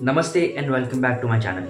नमस्ते and welcome back to my channel.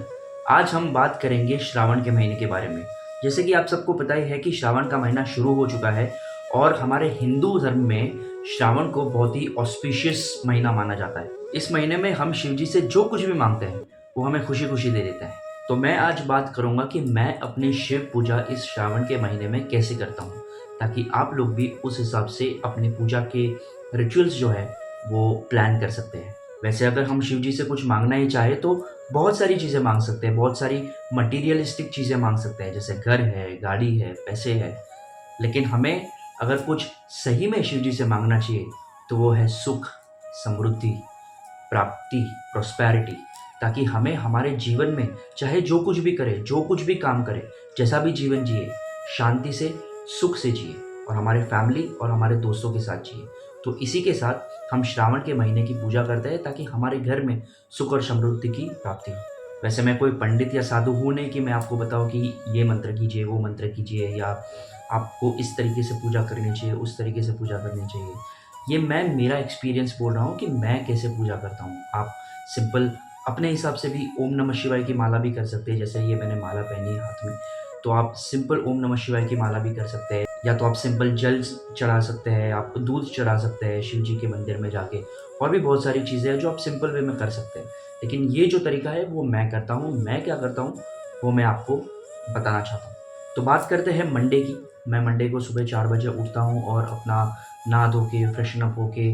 आज हम बात करेंगे श्रावण के महीने के बारे में। जैसे कि आप सबको पता ही है कि श्रावण का महीना शुरू हो चुका है और हमारे हिंदू धर्म में श्रावण को बहुत ही ऑस्पिशियस महीना माना जाता है। इस महीने में हम शिव जी से जो कुछ भी मांगते हैं वो हमें खुशी खुशी दे देते हैं। तो मैं आज बात करूंगा कि मैं अपनी शिव पूजा इस श्रावण के महीने में कैसे करता हूँ, ताकि आप लोग भी उस हिसाब से अपनी पूजा के रिचुअल्स जो है वो प्लान कर सकते हैं। वैसे अगर हम शिव जी से कुछ मांगना ही चाहे तो बहुत सारी चीज़ें मांग सकते हैं, बहुत सारी मटीरियलिस्टिक चीज़ें मांग सकते हैं, जैसे घर है, गाड़ी है, पैसे है। लेकिन हमें अगर कुछ सही में शिव जी से मांगना चाहिए तो वो है सुख, समृद्धि, प्राप्ति, प्रॉस्पेरिटी। ताकि हमें हमारे जीवन में चाहे जो कुछ भी करे, जो कुछ भी काम करे, जैसा भी जीवन जिए, शांति से, सुख से जिए और हमारे फैमिली और हमारे दोस्तों के साथ जिए। तो इसी के साथ हम श्रावण के महीने की पूजा करते हैं ताकि हमारे घर में सुख और समृद्धि की प्राप्ति हो। वैसे मैं कोई पंडित या साधु हूँ नहीं कि मैं आपको बताऊँ कि ये मंत्र कीजिए, वो मंत्र कीजिए, या आपको इस तरीके से पूजा करनी चाहिए, उस तरीके से पूजा करनी चाहिए। ये मैं मेरा एक्सपीरियंस बोल रहा हूँ कि मैं कैसे पूजा करता हूँ। आप सिंपल अपने हिसाब से भी ओम नमः शिवाय की माला भी कर सकते हैं। जैसे ये मैंने माला पहनी है हाथ में, तो आप सिंपल ओम नमः शिवाय की माला भी कर सकते हैं, या तो आप सिंपल जल चढ़ा सकते हैं, आप दूध चढ़ा सकते हैं शिव जी के मंदिर में जाके। और भी बहुत सारी चीज़ें हैं जो आप सिंपल वे में कर सकते हैं। लेकिन ये जो तरीका है वो मैं करता हूँ। मैं क्या करता हूँ वो मैं आपको बताना चाहता हूँ। तो बात करते हैं मंडे की। मैं मंडे को सुबह 4 बजे उठता हूँ और अपना नहा धो के फ्रेशन अप होके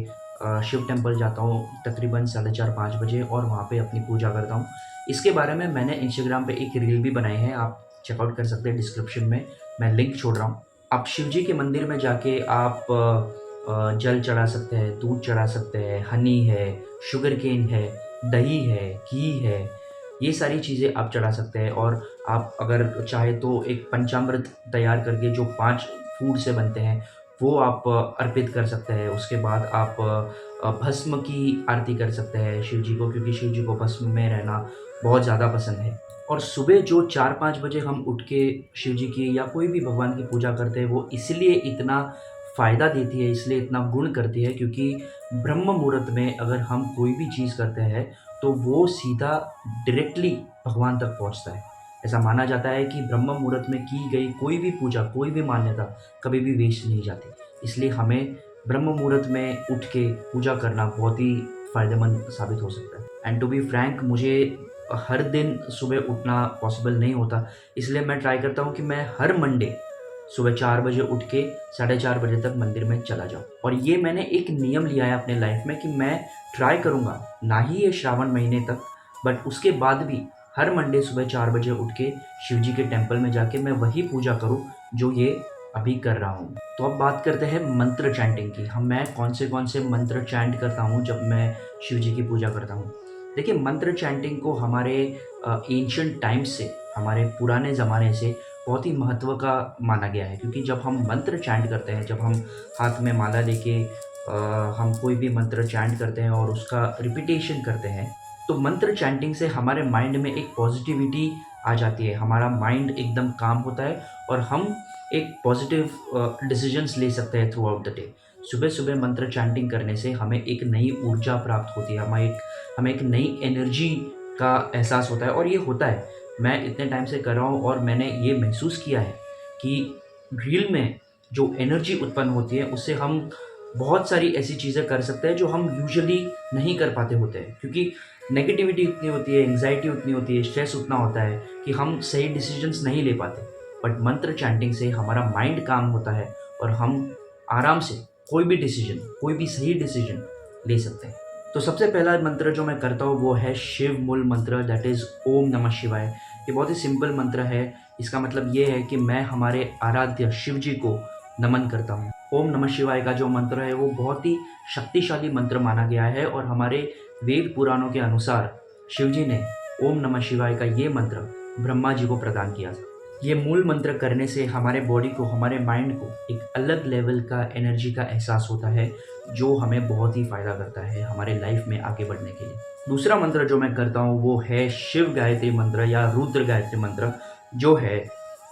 शिव टेम्पल जाता हूँ तकरीबन 4:30-5 बजे, और वहाँ पे अपनी पूजा करता हूँ। इसके बारे में मैंने इंस्टाग्राम पे एक रील भी बनाई है, आप चेकआउट कर सकते हैं। डिस्क्रिप्शन में मैं लिंक छोड़ रहा हूँ। आप शिव जी के मंदिर में जाके आप जल चढ़ा सकते हैं, दूध चढ़ा सकते हैं, हनी है, शुगर केन है, दही है, घी है, ये सारी चीज़ें आप चढ़ा सकते हैं। और आप अगर चाहे तो एक पंचामृत तैयार करके जो 5 फूड से बनते हैं वो आप अर्पित कर सकते हैं। उसके बाद आप भस्म की आरती कर सकते हैं शिव जी को, क्योंकि शिव जी को भस्म में रहना बहुत ज़्यादा पसंद है। और सुबह जो 4-5 बजे हम उठ के शिव जी की या कोई भी भगवान की पूजा करते हैं वो इसलिए इतना फ़ायदा देती है, इसलिए इतना गुण करती है, क्योंकि ब्रह्म मुहूर्त में अगर हम कोई भी चीज़ करते हैं तो वो सीधा डायरेक्टली भगवान तक पहुंचता है। ऐसा माना जाता है कि ब्रह्म मुहूर्त में की गई कोई भी पूजा, कोई भी मान्यता कभी भी वेस्ट नहीं जाती। इसलिए हमें ब्रह्म मुहूर्त में उठ के पूजा करना बहुत ही फ़ायदेमंद साबित हो सकता है। एंड टू बी फ्रैंक, मुझे हर दिन सुबह उठना पॉसिबल नहीं होता, इसलिए मैं ट्राई करता हूँ कि मैं हर मंडे सुबह 4 बजे उठ के 4:30 बजे तक मंदिर में चला जाऊँ। और ये मैंने एक नियम लिया है अपने लाइफ में कि मैं ट्राई करूँगा, ना ही ये श्रावण महीने तक, बट उसके बाद भी हर मंडे सुबह 4 बजे उठ के शिव जी के टेम्पल में जाके मैं वही पूजा करूँ जो ये अभी कर रहा हूँ। तो अब बात करते हैं मंत्र चैंटिंग की। मैं कौन से मंत्र चैंट करता हूँ जब मैं शिव जी की पूजा करता हूँ। देखिए, मंत्र चैंटिंग को हमारे एंशिएंट टाइम्स से, हमारे पुराने ज़माने से बहुत ही महत्व का माना गया है। क्योंकि जब हम मंत्र चैंट करते हैं, जब हम हाथ में माला लेके हम कोई भी मंत्र चैंट करते हैं और उसका रिपीटेशन करते हैं, तो मंत्र चैंटिंग से हमारे माइंड में एक पॉजिटिविटी आ जाती है। हमारा माइंड एकदम काम होता है और हम एक पॉजिटिव डिसीजंस ले सकते हैं थ्रू आउट द डे। सुबह सुबह मंत्र चैंटिंग करने से हमें एक नई ऊर्जा प्राप्त होती है, हमें एक नई एनर्जी का एहसास होता है। और ये होता है, मैं इतने टाइम से कर रहा हूँ और मैंने ये महसूस किया है कि रील में जो एनर्जी उत्पन्न होती है उससे हम बहुत सारी ऐसी चीज़ें कर सकते हैं जो हम यूजुअली नहीं कर पाते होते हैं। क्योंकि नेगेटिविटी उतनी होती है, एंग्जाइटी उतनी होती है, स्ट्रेस उतना होता है कि हम सही डिसीजंस नहीं ले पाते। बट मंत्र चैंटिंग से हमारा माइंड काम होता है और हम आराम से कोई भी डिसीजन, कोई भी सही डिसीजन ले सकते हैं। तो सबसे पहला मंत्र जो मैं करता हूँ वो है शिव मूल मंत्र, दैट इज़ ओम नमः शिवाय। ये बहुत ही सिंपल मंत्र है। इसका मतलब ये है कि मैं हमारे आराध्य शिव जी को नमन करता हूँ। ओम नमः शिवाय का जो मंत्र है वो बहुत ही शक्तिशाली मंत्र माना गया है, और हमारे वेद पुराणों के अनुसार शिव जी ने ओम नमः शिवाय का ये मंत्र ब्रह्मा जी को प्रदान किया था। ये मूल मंत्र करने से हमारे बॉडी को, हमारे माइंड को एक अलग लेवल का एनर्जी का एहसास होता है, जो हमें बहुत ही फ़ायदा करता है हमारे लाइफ में आगे बढ़ने के लिए। दूसरा मंत्र जो मैं करता हूँ वो है शिव गायत्री मंत्र या रुद्र गायत्री मंत्र, जो है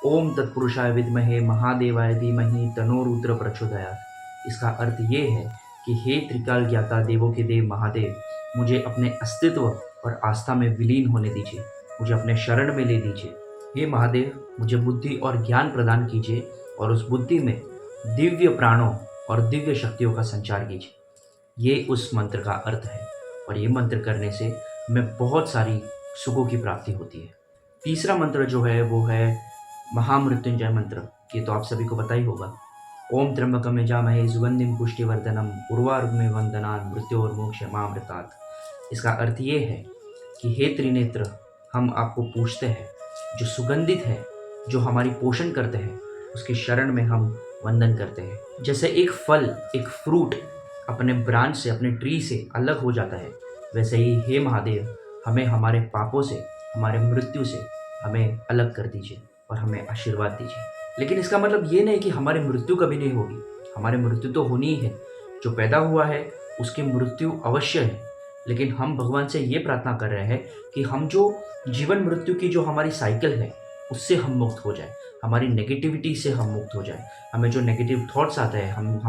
ओम तत्पुरुषाय विद्महे महादेवाय धीमहि तन्नो रुद्र प्रचोदयात्। इसका अर्थ ये है कि हे त्रिकाल ज्ञाता, देवों के देव महादेव, मुझे अपने अस्तित्व और आस्था में विलीन होने दीजिए। मुझे अपने शरण में ले लीजिए। हे महादेव, मुझे बुद्धि और ज्ञान प्रदान कीजिए और उस बुद्धि में दिव्य प्राणों और दिव्य शक्तियों का संचार कीजिए। ये उस मंत्र का अर्थ है और ये मंत्र करने से हमें बहुत सारी सुखों की प्राप्ति होती है। तीसरा मंत्र जो है वो है महामृत्युंजय मंत्र। ये तो आप सभी को पता ही होगा। ओम त्र्यंबकम यजामहे सुगंधिम पुष्टिवर्धनम उर्वारुकमिव वंदनान् मृत्योर्मोक्षमामृतात्। इसका अर्थ ये है कि हे त्रिनेत्र, हम आपको पूछते हैं, जो सुगंधित है, जो हमारी पोषण करते हैं, उसकी शरण में हम वंदन करते हैं। जैसे एक फल, एक फ्रूट अपने ब्रांच से, अपने ट्री से अलग हो जाता है, वैसे ही हे महादेव, हमें हमारे पापों से, हमारे मृत्यु से हमें अलग कर दीजिए और हमें आशीर्वाद दीजिए। लेकिन इसका मतलब ये नहीं कि हमारी मृत्यु कभी नहीं होगी। हमारी मृत्यु तो होनी ही है। जो पैदा हुआ है उसकी मृत्यु अवश्य है। लेकिन हम भगवान से ये प्रार्थना कर रहे हैं कि हम जो जीवन मृत्यु की जो हमारी साइकिल है उससे हम मुक्त हो जाए, हमारी नेगेटिविटी से हम मुक्त हो जाए। हमें जो नेगेटिव थॉट्स आते हैं, हम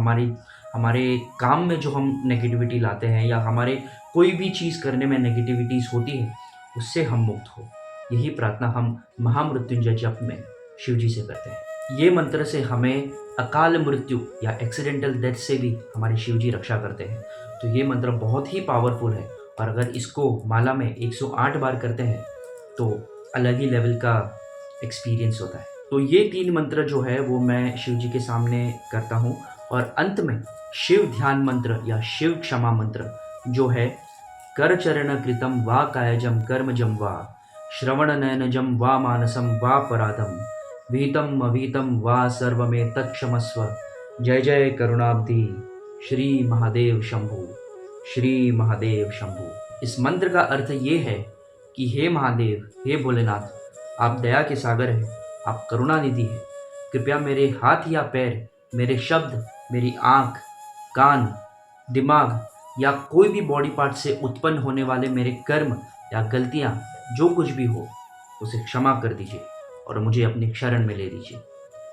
हमारे काम में जो हम नेगेटिविटी लाते हैं या हमारे कोई भी चीज़ करने में नेगेटिविटीज़ होती है, उससे हम मुक्त हो। यही प्रार्थना हम महामृत्युंजय जप में शिव जी से करते हैं। ये मंत्र से हमें अकाल मृत्यु या एक्सीडेंटल डेथ से भी हमारे शिव जी रक्षा करते हैं। तो ये मंत्र बहुत ही पावरफुल है और अगर इसको माला में 108 बार करते हैं तो अलग ही लेवल का एक्सपीरियंस होता है। तो ये 3 मंत्र जो है वो मैं शिव जी के सामने करता हूँ और अंत में शिव ध्यान मंत्र या शिव क्षमा मंत्र जो है कर चरण कृतम वा कायजम कर्मजम वा श्रवण नयनजम वा मानसम वा पराधम भीतम अभीतम वा सर्वमे तत्क्षमस्व। जय जय करुणाब्धि श्री महादेव शंभु, श्री महादेव शंभु। इस मंत्र का अर्थ ये है कि हे महादेव, हे भोलेनाथ, आप दया के सागर हैं, आप करुणा निधि हैं। कृपया मेरे हाथ या पैर, मेरे शब्द, मेरी आँख, कान, दिमाग या कोई भी बॉडी पार्ट से उत्पन्न होने वाले मेरे कर्म या गलतियाँ जो कुछ भी हो उसे क्षमा कर दीजिए और मुझे अपनी शरण में ले लीजिए।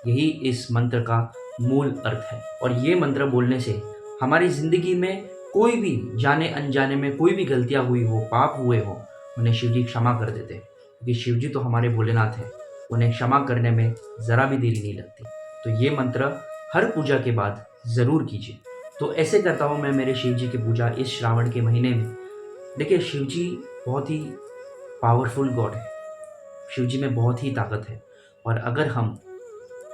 यही इस मंत्र का मूल अर्थ है। और ये मंत्र बोलने से हमारी ज़िंदगी में कोई भी जाने अनजाने में कोई भी गलतियाँ हुई हो, पाप हुए हो, उन्हें शिव जी क्षमा कर देते हैं। क्योंकि शिव जी तो हमारे भोलेनाथ हैं, उन्हें क्षमा करने में ज़रा भी देरी नहीं लगती। तो ये मंत्र हर पूजा के बाद ज़रूर कीजिए। तो ऐसे करता हूँ मैं मेरे शिव जी की पूजा इस श्रावण के महीने में। देखिए, शिव जी बहुत ही पावरफुल गॉड है। शिव जी में बहुत ही ताकत है और अगर हम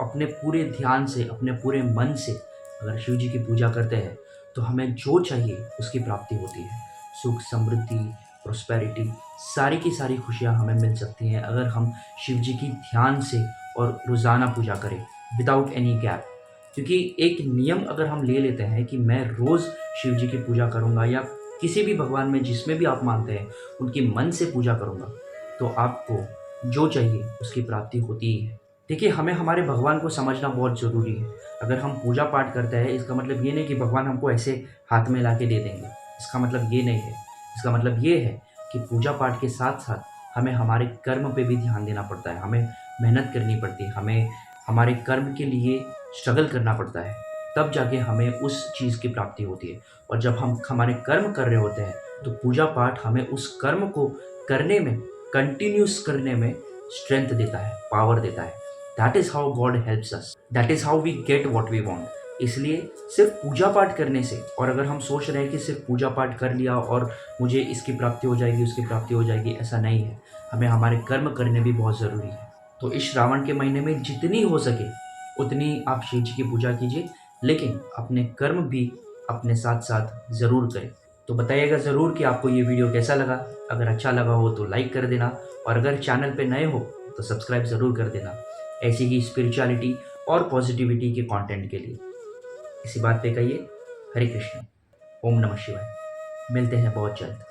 अपने पूरे ध्यान से, अपने पूरे मन से अगर शिव जी की पूजा करते हैं तो हमें जो चाहिए उसकी प्राप्ति होती है। सुख, समृद्धि, प्रोस्पेरिटी, सारी की सारी खुशियाँ हमें मिल सकती हैं अगर हम शिव जी की ध्यान से और रोज़ाना पूजा करें विदाउट एनी गैप। क्योंकि एक नियम अगर हम ले लेते हैं कि मैं रोज़ शिव जी की पूजा करूँगा या किसी भी भगवान में जिसमें भी आप मानते हैं उनकी मन से पूजा करूँगा, तो आपको जो चाहिए उसकी प्राप्ति होती ही है। देखिए, हमें हमारे भगवान को समझना बहुत ज़रूरी है। अगर हम पूजा पाठ करते हैं इसका मतलब ये नहीं कि भगवान हमको ऐसे हाथ में ला के दे देंगे। इसका मतलब ये नहीं है। इसका मतलब ये है कि पूजा पाठ के साथ साथ हमें हमारे कर्म पे भी ध्यान देना पड़ता है। हमें मेहनत करनी पड़ती है, हमें हमारे कर्म के लिए स्ट्रगल करना पड़ता है, तब जाके हमें उस चीज़ की प्राप्ति होती है। और जब हम हमारे कर्म कर रहे होते हैं तो पूजा पाठ हमें उस कर्म को करने में, कंटिन्यूस करने में स्ट्रेंथ देता है, पावर देता है। That is how God helps us, that is how we get what we want. इसलिए सिर्फ पूजा पाठ करने से, और अगर हम सोच रहे हैं कि सिर्फ पूजा पाठ कर लिया और मुझे इसकी प्राप्ति हो जाएगी, उसकी प्राप्ति हो जाएगी, ऐसा नहीं है। हमें हमारे कर्म करने भी बहुत ज़रूरी है। तो इस श्रावण के महीने में जितनी हो सके उतनी आप शिव जी की पूजा कीजिए, लेकिन अपने कर्म भी अपने साथ साथ ज़रूर करें। तो बताइएगा ज़रूर कि आपको ये वीडियो कैसा लगा। अगर अच्छा लगा हो तो लाइक कर देना और अगर चैनल पे नए हो तो सब्सक्राइब ज़रूर कर देना, ऐसी ही स्पिरिचुअलिटी और पॉजिटिविटी के कंटेंट के लिए। इसी बात पे कहिए हरे कृष्ण, ओम नमः शिवाय। मिलते हैं बहुत जल्द।